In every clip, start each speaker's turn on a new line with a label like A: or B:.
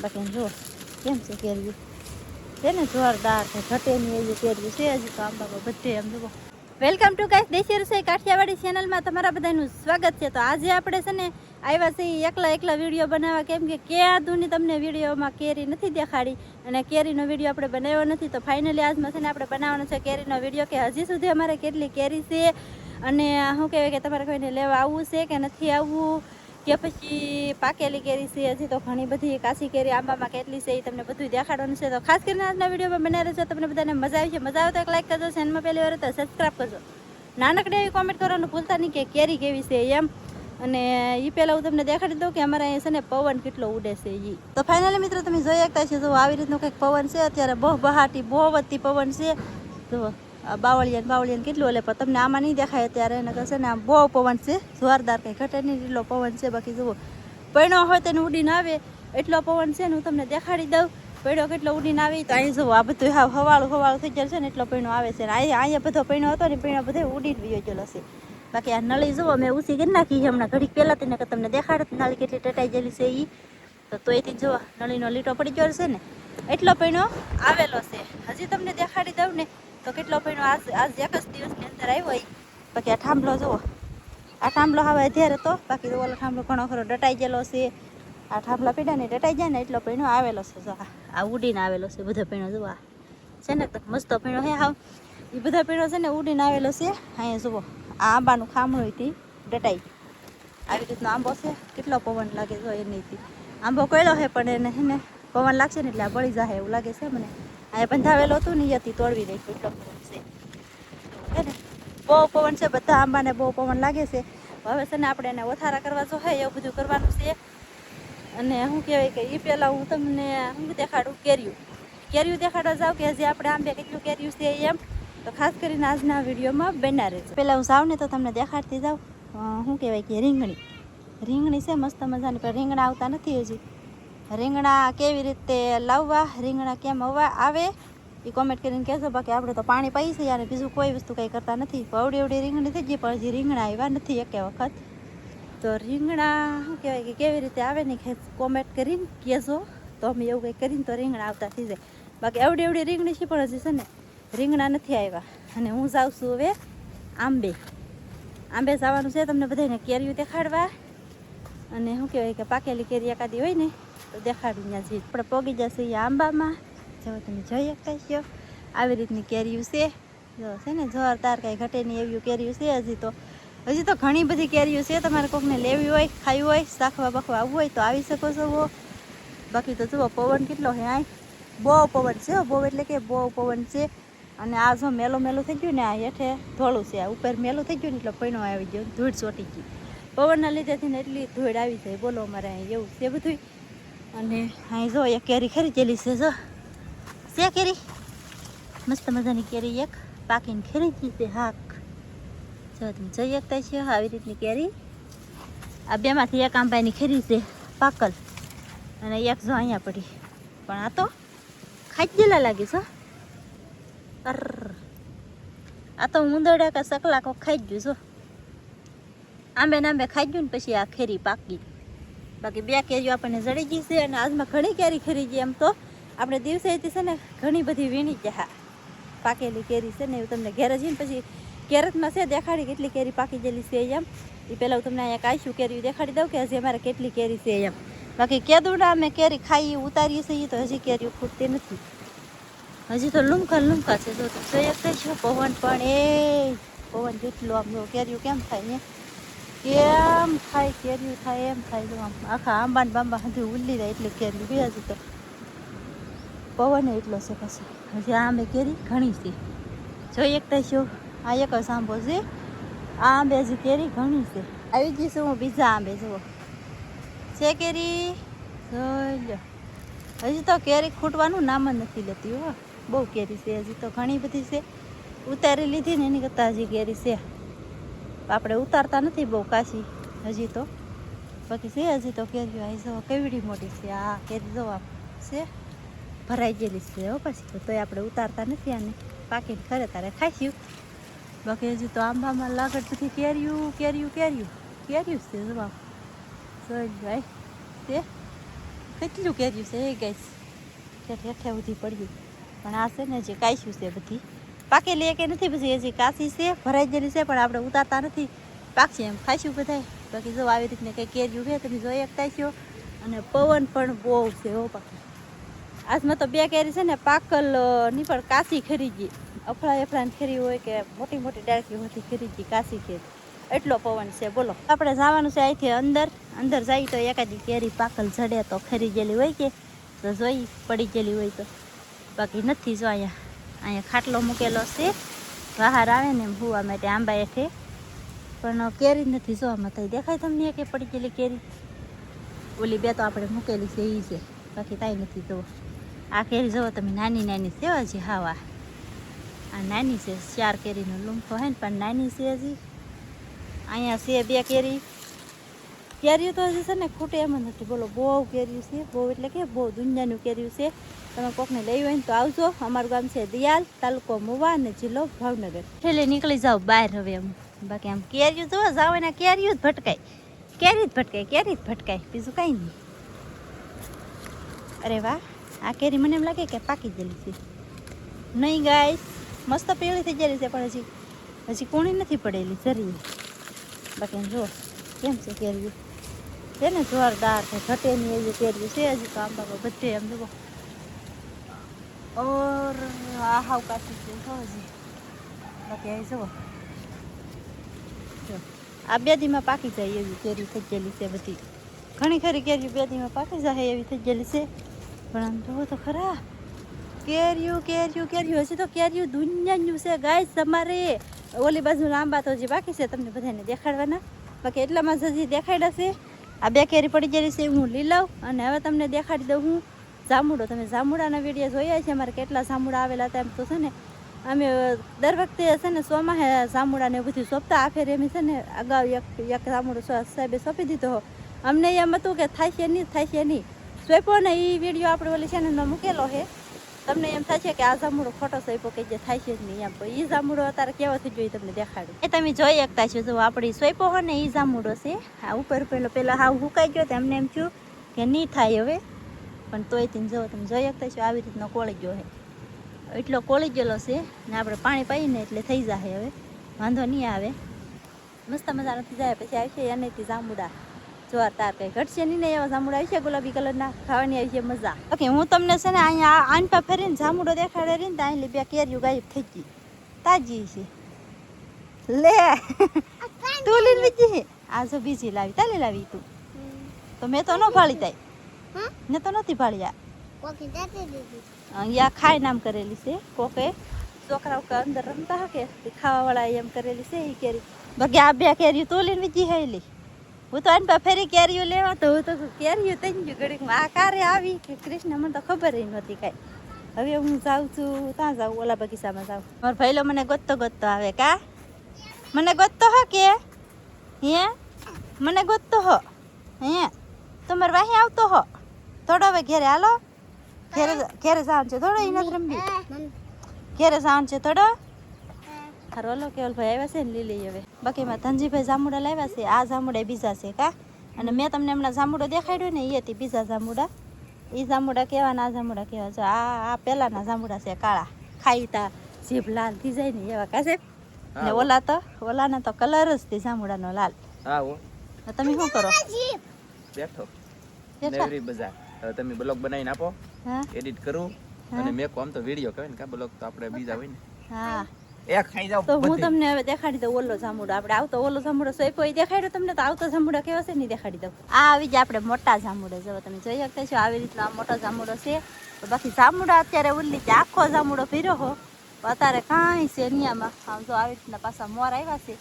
A: બાકી જો કેમ છે કેરી છે ને જોરદાર છે, ઘટે નહીં એવી કેરી છે હજી તો આંબામાં બધે એમ જુઓ. વેલકમ ટુ ગાઈસ દેશી રસોઈ કાઠિયાવાડી ચેનલમાં તમારા બધાનું સ્વાગત છે. તો આજે આપણે છે ને આવ્યા છીએ એકલા વિડીયો બનાવવા, કેમ કે ક્યાંની તમને વિડીયોમાં કેરી નથી દેખાડી અને કેરીનો વિડીયો આપણે બનાવ્યો નથી. તો ફાઇનલી આજમાં છે ને આપણે બનાવવાનો છે કેરીનો વિડીયો કે હજી સુધી અમારે કેટલી કેરી છે અને શું કહેવાય કે તમારે કોઈને લેવા આવવું છે કે નથી આવવું, કે પછી પાકેલી કેરી છે હજી તો ઘણી બધી કાચી કેરી આંબામાં કેટલી છે એ તમને બધું દેખાડવાનું છે. તો ખાસ કરીને આજના વિડીયોમાં બનાવી રહેજો, તમને બધાને મજા આવી છે. મજા આવે તો એક લાઈક કરજો, ચેનલમાં પહેલી વાર તો સબસ્ક્રાઈબ કરજો, નાનકડી એવી કોમેન્ટ કરવાનું ભૂલતા નહીં કે કેરી કેવી છે એમ. અને એ પહેલાં હું તમને દેખાડી દઉં કે અમારે અહીંયા છે ને પવન કેટલો ઉડે છે એ. તો ફાઇનલી મિત્રો તમે જોઈ શકતા છો, જો આવી રીતનું કંઈક પવન છે અત્યારે, બહુ બહાટી બહુ વધતી પવન છે. જુઓ બાવળિયાને કેટલું ઓલે, પણ તમને આમાં નહીં દેખાય અત્યારે, એને કહે ને આમ બહુ પવન છે જોરદાર, કંઈ ઘટે નહીં એટલો પવન છે. બાકી જુઓ પૈણો હોય તેને ઉડીને આવે એટલો પવન છે ને, હું તમને દેખાડી દઉં પૈણો કેટલો ઉડીને આવે. તો અહીં જુઓ આ બધું હા હવાળું થઈ જાય છે ને એટલો પૈણો આવે છે. અહીંયા બધો પૈણો હતો ને પૈણો બધો ઉડીને વયો ગયેલો છે. બાકી આ નળી જુઓ મેં ઉસી કરી નાખી છે હમણાં ઘડીક પહેલાં, તેને તમને દેખાડત નળી કેટલી ટટાઈ ગયેલી છે એ. તો એથી જુઓ નળીનો લીટો પડી ગયો છે ને એટલો પૈણો આવેલો છે. હજી તમને દેખાડી દઉં ને તો કેટલો પૈણો આજ એક જ દિવસની અંદર આવ્યો હોય. બાકી આ થાંભલો જુઓ, આ થાંભલો હવે અત્યારે તો, બાકી તો ઓલો થાંભલો ઘણો ખરો ડટાઈ ગયેલો છે. આ થાંભલા પીડા ને ડટાઈ જાય ને એટલો પૈણો આવેલો છે. જો આ ઉડીને આવેલો છે બધો પૈણો, જુઓ આ છે ને તો મસ્ત પૈણો હે હાવ, એ બધા પૈણો છે ને ઉડીને આવેલો છે. અહીંયા જુઓ આ આંબાનું ખામણુંથી ડટાઈ આવી રીતનો આંબો છે, કેટલો પવન લાગે જો એનીથી. આંબો કોયલો છે પણ એને છે ને પવન લાગશે ને એટલે આ બળી જાય એવું લાગે છે મને. અહીંયા બંધાવેલો હતું ને એથી તોડવી નાખ્યું એટલો પવન છે હે ને, બહુ પવન છે, બધા આંબાને બહુ પવન લાગે છે. હવે છે ને આપણે એને ઓથારા કરવા જો હોય એવું બધું કરવાનું છે. અને શું કહેવાય કે એ પહેલાં હું તમને શું દેખાડું, કેરીયું દેખાડવા જાઉં કે હજી આપણે આંબે કેટલું કેરીયું છે એમ. તો ખાસ કરીને આજના વિડીયોમાં બના રહેજો. પહેલાં હું જાઉં ને તો તમને દેખાડતી જાઉં શું કહેવાય કે રીંગણી છે મસ્ત મજાની, પણ રીંગણા આવતા નથી હજી. રીંગણા કેવી રીતે લાવવા, રીંગણા કેમ આવે એ કોમેન્ટ કરીને કહેશો. બાકી આપણે તો પાણી પાઈ છે યાર, બીજું કોઈ વસ્તુ કંઈ કરતા નથી. અવડી રીંગણી થઈ ગઈ પણ હજી રીંગણા આવ્યા નથી એકે વખત. તો રીંગણા શું કહેવાય કે કેવી રીતે આવે ને કોમેન્ટ કરીને કહેશો, તો અમે એવું કંઈ કરીને તો રીંગણા આવતા થઈ જાય. બાકી અવડી રીંગણી છે પણ હજી છે ને રીંગણા નથી આવ્યા. અને હું જાઉં છું હવે આંબે જવાનું છે તમને બધાને કેરીઓ દેખાડવા. અને શું કહેવાય કે પાકેલી કેરી એકાદી હોય ને તો દેખાડું ત્યાં જઈ. આપણે પોગી જશે અહીંયા આંબામાં, જો તમે જોઈ શકતા છો આવી રીતની કેરીઓ છે. જો છે ને જોરદાર, કાંઈ ઘટે નહીં એવી કેરીઓ છે. હજી તો ઘણી બધી કેરીઓ છે. તમારે કોકને લેવી હોય, ખાવી હોય, શાખવા બખવા આવવું હોય તો આવી શકો છો. બાકી તો જુઓ પવન કેટલો છે, આ બહુ પવન છે, બહુ એટલે કે બહુ પવન છે. અને આ જો મેલું થઈ ગયું ને, આ હેઠે ધોળું છે, આ ઉપર મેલું થઈ ગયું ને એટલે પૈણો આવી ગયો, ધૂળ ચોટી ગઈ પવનના લીધેથી ને એટલી ધૂળ આવી જાય બોલો અમારે અહીં એવું છે બધું. અને અહીં જો એક કેરી ખરી ગયેલી છે કેરી મસ્ત મજાની કેરી એક પાકીને ખરીદી છે હાક. જો તમે જોઈ શકતા છો આવી રીતની કેરી. આ બેમાંથી એક આંબાની ખરી છે પાકલ અને એક જો અહીંયા પડી, પણ આ તો ખાઈ ગયેલા લાગે છે. આ તો ઉંદરડા કે સકલા કોક ખાઈ ગયું છો, આંબે ખાઈ ગયું ને પછી આ ખેરી પાકી. બાકી બે કેરીઓ આપણને જડી ગઈ છે. અને આજમાં ઘણી કેરી ખરી ગઈ. એમ તો આપણે દિવસેથી છે ને ઘણી બધી વીણી ગયા પાકેલી કેરી છે ને એવું તમને ઘેર જઈને પછી કેરતમાં છે દેખાડી કેટલી કેરી પાકી ગયેલી છે એમ. એ પહેલાં હું તમને અહીંયા કાંઈશું કેરી દેખાડી દઉં કે હજી અમારે કેટલી કેરી છે એમ. બાકી કેદુડા અમે કેરી ખાઈ ઉતારીએ છીએ તો હજી કેરીઓ ફૂટતી નથી, હજી તો લુમકા છે. જો તમે જોઈ શકતા છો પવન પણ પવન જેટલો આમ જો કેરીઓ કેમ થાય કેરીઓ થાય એમ થાય. જો આમ આખા આંબાને બાંબા હજી ઉલ્લી જાય એટલે કેરીઓ બે. હજી તો પવન એટલો છે પછી હજી આંબે કેરી ઘણી છે. જોઈ શકતા છો આ એક જ આંબો છે, આ આંબે હજી કેરી ઘણી છે. આવી ગઈ છું હું બીજા આંબે, જુઓ છે કેરી જોઈ લો. હજી તો કેરી ખૂટવાનું નામ જ નથી લેતી હો, બહુ કેરી છે હજી તો ઘણી બધી છે. ઉતારી લીધી ને એની કરતાં હજી કેરી છે, આપણે ઉતારતા નથી બહુ કાશી હજી તો. બાકી છે હજી તો કેરીઓ આવી જો કેવડી મોટી છે. આ કેરી જો આમ છે ભરાઈ ગયેલી છે હો, પછી તોય આપણે ઉતારતા નથી આને, પાકીને ખરે તારે ખાઈશું. બાકી હજી તો આંબામાં લાગત બધી કેરીયું છે. જવાબ જોઈ ભાઈ છે કેટલું કેર્યું છે એ ગાઈસ ઠેઠે ઉધી પડ્યું પણ આ છે ને જે કાશ્યું છે બધી પાકેલી કે નથી પછી હજી કાચી છે ભરાઈ ગયેલી છે પણ આપણે ઉતારતા નથી પાકશે એમ ખાઈશું બધાય બાકી જો આવી રીતને કંઈ કેર્યું છે તમે જોઈ શકતા છો અને પવન પણ બહુ છે હો પાકી આજમાં તો 2 કેરી છે ને પાકલ ની પણ કાચી ખરી ગઈ અફળાને ખરી હોય કે મોટી મોટી ડાળખી હોતી ખરી ગઈ કાચી કેરી એટલો પવન છે બોલો આપણે જવાનું છે અહીંથી અંદર જઈએ તો એકાદી કેરી પાકલ ચડે તો ખરી ગયેલી હોય કે તો જોઈ પડી ગયેલી હોય તો બાકી નથી જો અહીંયા ખાટલો મૂકેલો છે બહાર આવે ને એમ હોવા માટે આંબા હેઠે પણ કેરી નથી જોવામાં થઈ દેખાય તમને કે પડી ગયેલી કેરી ઓલી 2 તો આપણે મૂકેલી છે એ છે બાકી કાંઈ નથી જુઓ આ કેરી જુઓ તમે નાની નાની છે હજી હાવા આ નાની છે 4 કેરીનો લૂંફો હે ને પણ નાની છે હજી અહીંયા છે 2 કેરીઓ તો હજી છે ને ખૂટે એમ જ નથી બોલો બહુ કેરીયું છે બહુ એટલે કે બહુ દુનિયાનું કેરીયું છે તમે કોકને લઈ હોય ને તો આવજો અમારું ગામ છે દિયાલ તાલુકો મુવા અને જિલ્લો ભાવનગર છેલ્લે નીકળી જાઓ બહાર હવે એમ બાકી આમ કેરીયું જોવા જાવ એના કેરીયું જ ભટકાય કેરી જ ભટકાય બીજું કાંઈ નહીં અરે વાહ આ કેરી મને એમ લાગે કે પાકી ગયેલી છે નહીં ગાઈસ મસ્ત પીળી થઈ ગયેલી છે પણ હજી કોણી નથી પડેલી જરી બાકી જુઓ કેમ છે કેરીયું છે ને જોરદાર છે ઘટે નહીં એવી કેરીયું છે હજી તો આંબા બધે એમ જુઓ ઓર આ હાવ કાચી છે હજી બાકી અહીં જુઓ આ 2 દીમાં પાકી જાય એવી કેરી થઈ ગયેલી છે બધી ઘણી ખરી કેરી 2 દીમાં પાકી જાય એવી થઈ ગયેલી છે પણ આમ જુઓ તો ખરા કેરીયું હજી તો કેરીયું દુનિયાનું છે ગાઈસ તમારે ઓલી બાજુ આંબા તો હજી બાકી છે તમને બધાને દેખાડવાના બાકી એટલામાં હજી દેખાડ્યા છે આ 2 કેરી પડી ગયેલી છે હું લઈ લઉં અને હવે તમને દેખાડી દઉં હું જામુડો તમે જામુડાના વિડીયો જોયા છે અમારે કેટલા જામુડા આવેલા હતા એમ તો છે ને અમે દર વખતે છે ને સોમાહે જામુડાને બધું સોંપતા આ ફેર એમ છે ને અગાઉ એક જામુડો સાહેબે સોંપી દીધો અમને એમ હતું કે થાય છે નહીં સોંપ્યો ને એ વિડીયો આપણે ઓલી ચેનલમાં મૂકેલો છે તમને એમ થાય છે કે આ જામુડો ખોટો સોંપ્યો કે જે થાય છે જ નહીં એમ તો એ જામુડો અત્યારે કેવો થઈ ગયો તમને દેખાડું એ તમે જોઈ શકતા છો જો આપણી સોંપ્યો હોય ને એ જામુડો છે આ ઉપર પહેલાં હાવ હુકાઈ ગયો તો એમને એમ થયું કે નહીં થાય હવે પણ તોય તેને જો તમે જોઈ શકતા છો આવી રીતનો કોળી ગયો છે એટલો કોળી ગયેલો છે ને આપણે પાણી પાઈને એટલે થઈ જાય હવે વાંધો નહીં આવે મસ્ત મજા નથી જાય પછી આવશે એનેથી જામુડા જોરદાર કંઈ ઘટશે નહીં ને એવા જામુડા આવશે ગુલાબી કલરના ખાવાની આવી છે મજા ઓકે હું તમને છે ને અહીંયા આનપા ફરીને જામુડો દેખાડે રહી ને ત્યાં 2 કેરીઓ ગાયબ થઈ ગઈ તાજી છે લે તું લઈને બીજી આ જો બીજી લાવી તાલે લાવી તું તો મેં તો ન ભાળી તાઈ ને તો નથી ભાળ્યા અહીંયા ખાઈ નામ કરેલી છે કોકે છોકરાઓ અંદર રમતા હકે ખાવાવાળા એમ કરેલી છે એ કેરી બાકી આ 2 કેરીઓ તોલીને વીજી હેલી હું તો આને ફેરી કેરીઓ લેવા તો હું તો કેરીઓ થઈ ગયું ઘડીકમાં આ કારે આવી કે કૃષ્ણ મને તો ખબર નહોતી કાંઈ હવે હું જાઉં છું ત્યાં જાઉં ઓલા બગીચામાં જાઉં મારો ભાઈલો મને ગોતતો આવે કા મને ગોતતો હો કે હે મને ગોતતો હો હે તમારે વાહી આવતો હો થોડો હવે ઘેરે હાલો ઘેરે જવાનું છે થોડો એને રમવી ઘેરે જવાનું છે થોડો હારો હલો કેવલભાઈ આવ્યા છે ને લીલી હવે બાકીમાં ધનજીભાઈ જામુડા લાવ્યા છે આ જામુડા બીજા છે કા અને મેં તમને હમણાં જામુડો દેખાડ્યો ને એ હતી બીજા જામુડા એ જામુડા કેવા ના જામુડા કેવા છે આ પહેલાના જામુડા છે કાળા ખાઈ તા જીભ લાલ થઈ જાય ને એવા કા સાહેબ ને ઓલાના તો કલર જ તે જામુડાનો લાલ તમે શું કરો
B: બેઠો નેવરી બજાર હવે તમે બ્લોગ બનાવીને આપો એડિટ કરું અને મેં કોમ તો વિડિયો કહેવાય ને કા બ્લોગ તો આપણે બીજા હોય ને
A: હા
B: એક ખાઈ જાવ
A: તો હું તમને હવે દેખાડી દઉં ઓલો જામુડો આપણે આવતો ઓલો જામુડો સોયપો એ દેખાડ્યો તમને તો આવતો જામુડો કેવો છે નહીં દેખાડી દઉં આ આવી જાય આપણે મોટા જામુડો જો તમે જોઈ શકતા છો આવી રીતના મોટો જામુડો છે તો બાકી જામુડા અત્યારે ઉલ્લી છે આખો જામુડો પીરો હો અત્યારે કાંઈ છે નિયામાં આમ તો આવી રીતના પાછા મોર આવ્યા છે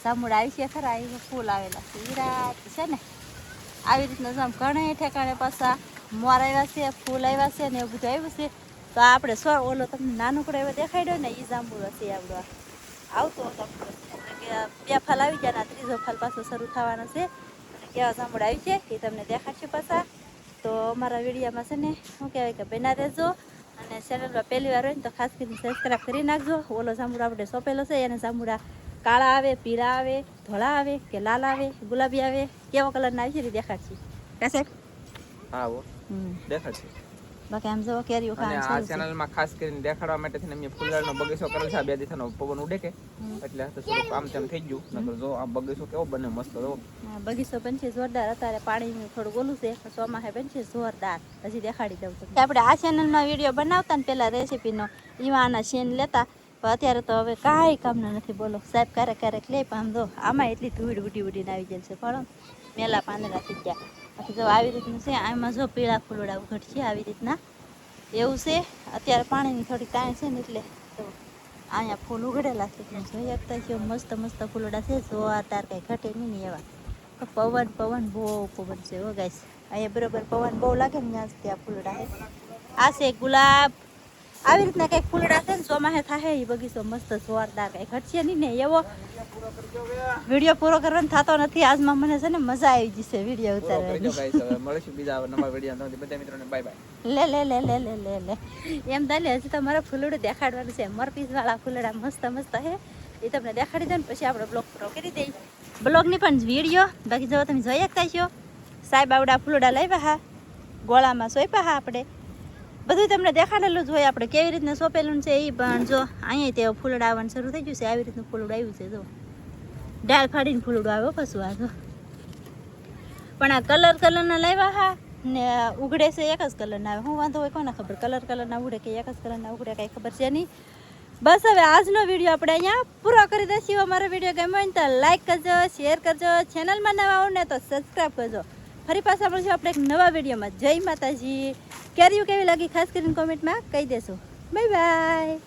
A: જામુડા આવી છે ખરા એ ફૂલ આવેલા છે વિરાટ છે ને આવી રીતના આમ ઘણે ઠેકાણે પાછા મોર આવ્યા છે ફૂલ આવ્યા છે ને એવું બધું આવ્યું છે તો આપણે ઓલો તમને નાનકડો એવો દેખાડ્યો ને એ જાંબુડો છે આવડો આવતો જાંબુડો છે કે 2 ફાલ આવી ગયા ત્રીજો ફાલ પાછો શરૂ થવાનો છે અને કેવા જાંબુડા આવી છે એ તમને દેખાડશે પાછા તો અમારા વિડીયોમાં છે ને શું કહેવાય કે બના રહેજો અને ચેનલમાં પહેલી વાર હોય ને તો ખાસ કરીને સબસ્ક્રાઈબ કરી નાખજો ઓલો જાંબુડો આપણે સોંપેલો છે એને જાંબુડા કાળા આવે પીળા આવે ધોળા આવે કે લાલ આવે ગુલાબી આવે કેવો કલરના આવી છે એ દેખાડશે કા સાહેબ
B: હા દેખાડશે.
A: બાકી આમ જો કેરીઓ
B: અને
A: ખાવાનું
B: આ
A: સારું છે.
B: ચેનલમાં ખાસ કરીને દેખાડવા માટે થઈને અમે ફૂલડાનો બગીચો કરેલો છે. આ 2 દિવસનો પવન ઉડે કે એટલે આ તો થોડુંક આમ તેમ થઈ ગયું. નકર જો આ બગીચો કેવો બને મસ્ત જો.
A: હા, બગીચો પણ છે જોરદાર. અત્યારે પાણીનું થોડું ઓલું છે, ચોમાસે પણ છે જોરદાર. હજી દેખાડી દઉં તમને. આપણે આ ચેનલમાં વિડીયો બનાવતા ને પેલા રેસીપીનો એમાં આના શેન લેતા, પણ અત્યારે તો હવે કાંઈ કામના નથી. બોલો સાહેબ ક્યારેક ક્યારેક લે, પણ આમ જો આમાં એટલી ધૂળ ઉડીને આવી જાય છે. ફળો મેલા પાંદડા થઈ ગયા. બાકી જો આવી રીતનું છે. આમાં જો પીળા ફૂલડા ઉઘડશે આવી રીતના એવું છે. અત્યારે પાણીની થોડી તાણ છે ને એટલે તો અહીંયા ફૂલ ઉઘડેલા છે. જોઈ શકતા છો મસ્ત મસ્ત ફૂલડા છે જોરદાર, કંઈ ઘટે નહીં એવા. પવન બહુ પવન છે હો ગાઈસ. અહીંયા બરોબર પવન બહુ લાગે ને ત્યાં ત્યાં ફૂલડા છે. આ છે ગુલાબ. આવી રીતના કંઈક ફૂલડા છે ને ચોમાસે થાય એ બગીચો મસ્ત જોરદાર, કંઈ ઘટશે નહીં ને એવો. વિડીયો પૂરો કરવાનો થતો નથી. આજમાં મને છે ને મજા આવી જશે વિડીયો ઉતારવાની.
B: મળીશું બીજા નવા વિડીયો. બધા મિત્રોને બાય બાય.
A: લે લે લે લે લે લે લે એમ તાલે હજી તો મારે ફૂલડું દેખાડવાનું છે. મરપીસ વાળા ફૂલડા મસ્ત મસ્ત છે. એ તમને દેખાડી દે ને પછી આપણે બ્લોગ પૂરો કરી દઈએ. બ્લોગની પણ વિડીયો બાકી જો તમે જોઈ શકતા છો. સાહેબ આવડા ફૂલડા લાવ્યા હા, ગોળામાં સોંપ્યા હા. આપણે બધું તમને દેખાડેલું જ હોય. આપણે કેવી રીતના સોંપેલું છે એ પણ જો અહીંયા તે ફૂલડા આવવાનું શરૂ થઈ ગયું છે. આવી રીતનું ફૂલડું આવ્યું છે. જો ડાળ ફાડીને ફૂલડું આવ્યો પાછું. આ જો પણ આ કલરના લાવ્યા હા ને ઉઘડે છે એક જ કલરના આવે. હું વાંધો હોય કોને ખબર, કલરના ઉઘડે કે એક જ કલરના ઉઘડે કંઈ ખબર છે નહીં. બસ હવે આજનો વિડીયો આપણે અહીંયા પૂરો કરી દઈશું. અમારો વિડીયો ગમ્યો હોય તો લાઈક કરજો, શેર કરજો, ચેનલમાં નવા આવો ને તો સબસ્ક્રાઈબ કરજો. ફરી પાછા મળશું આપણે એક નવા વિડીયોમાં. જય માતાજી. કેરીઓ કેવી લાગી ખાસ કરીને કોમેન્ટમાં કહી દેશો. Bye bye.